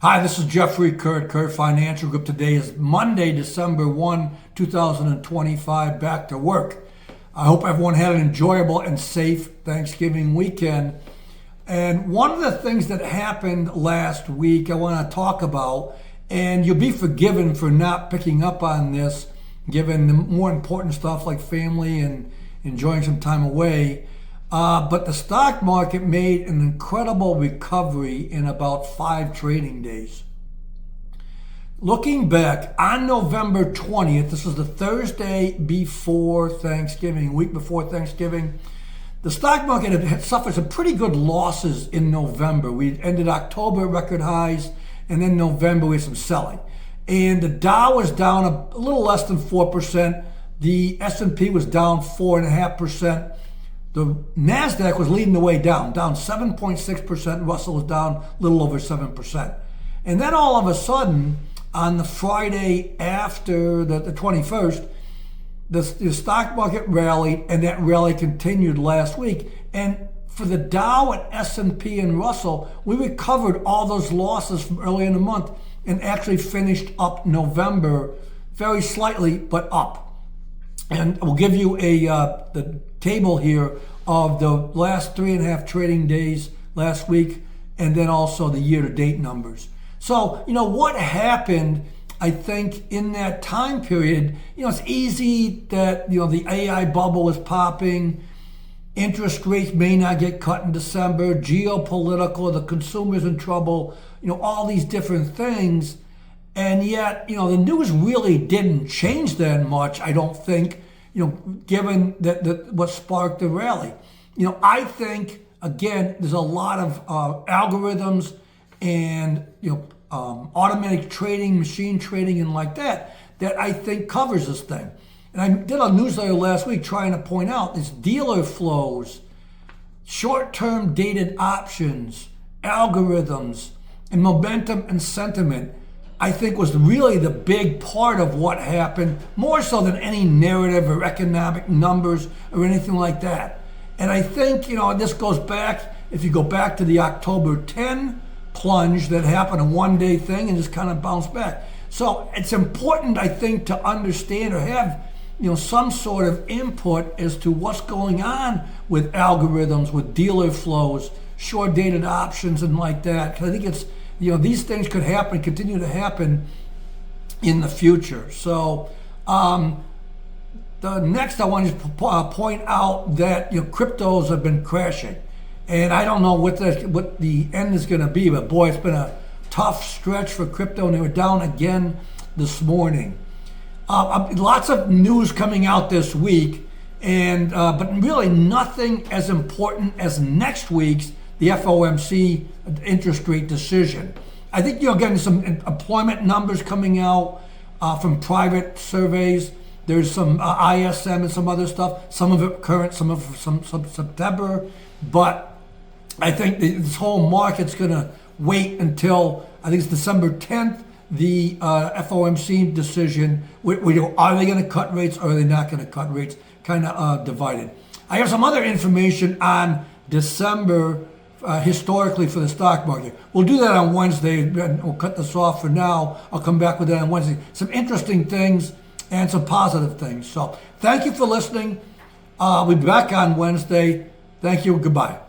Hi, this is Jeffrey Kurt Financial Group. Today is Monday, December 2025, back to work. I hope everyone had an enjoyable and safe Thanksgiving weekend. And one of the things that happened last week I want to talk about, and you'll be forgiven for not picking up on this, given the more important stuff like family and enjoying some time away. But the stock market made an incredible recovery in about 5 trading days. Looking back, on November 20th, this was the Thursday before Thanksgiving, week before Thanksgiving, the stock market had suffered some pretty good losses in November. We ended October at record highs, and then November we had some selling. And the Dow was down a little less than 4%. The S&P was down 4.5%. The NASDAQ was leading the way down 7.6%. Russell was down a little over 7%. And then all of a sudden, on the Friday after the 21st, the stock market rallied, and that rally continued last week. And for the Dow and S&P and Russell, we recovered all those losses from earlier in the month and actually finished up November very slightly, but up. And we'll give you the table here of the last 3.5 trading days last week, and then also the year-to-date numbers. So, what happened, I think, in that time period, it's easy that, the AI bubble is popping, interest rates may not get cut in December, geopolitical, the consumer's in trouble, all these different things. And yet, the news really didn't change that much, I don't think, given that what sparked the rally. I think, again, there's a lot of algorithms and, automatic trading, machine trading, and like that I think covers this thing. And I did a newsletter last week trying to point out these dealer flows, short-term dated options, algorithms, and momentum and sentiment, I think was really the big part of what happened, more so than any narrative or economic numbers or anything like that. And I think, this goes back, if you go back to the October 10 plunge that happened, a one-day thing, and just kind of bounced back. So it's important, I think, to understand or have, some sort of input as to what's going on with algorithms, with dealer flows, short-dated options, and like that. Because I think it's, these things could happen, continue to happen in the future. So the next I want to point out that cryptos have been crashing. And I don't know what the end is going to be, but boy, it's been a tough stretch for crypto, and they were down again this morning. Lots of news coming out this week, and but really nothing as important as next week's the FOMC interest rate decision. I think you're getting some employment numbers coming out from private surveys. There's some ISM and some other stuff. Some of it current, some of some September, but I think this whole market's going to wait until, I think it's December 10th, the FOMC decision. Are they going to cut rates or are they not going to cut rates? Kind of divided. I have some other information on December historically for the stock market. We'll do that on Wednesday. We'll cut this off for now. I'll come back with that on Wednesday. Some interesting things and some positive things. So thank you for listening. We'll be back on Wednesday. Thank you. Goodbye.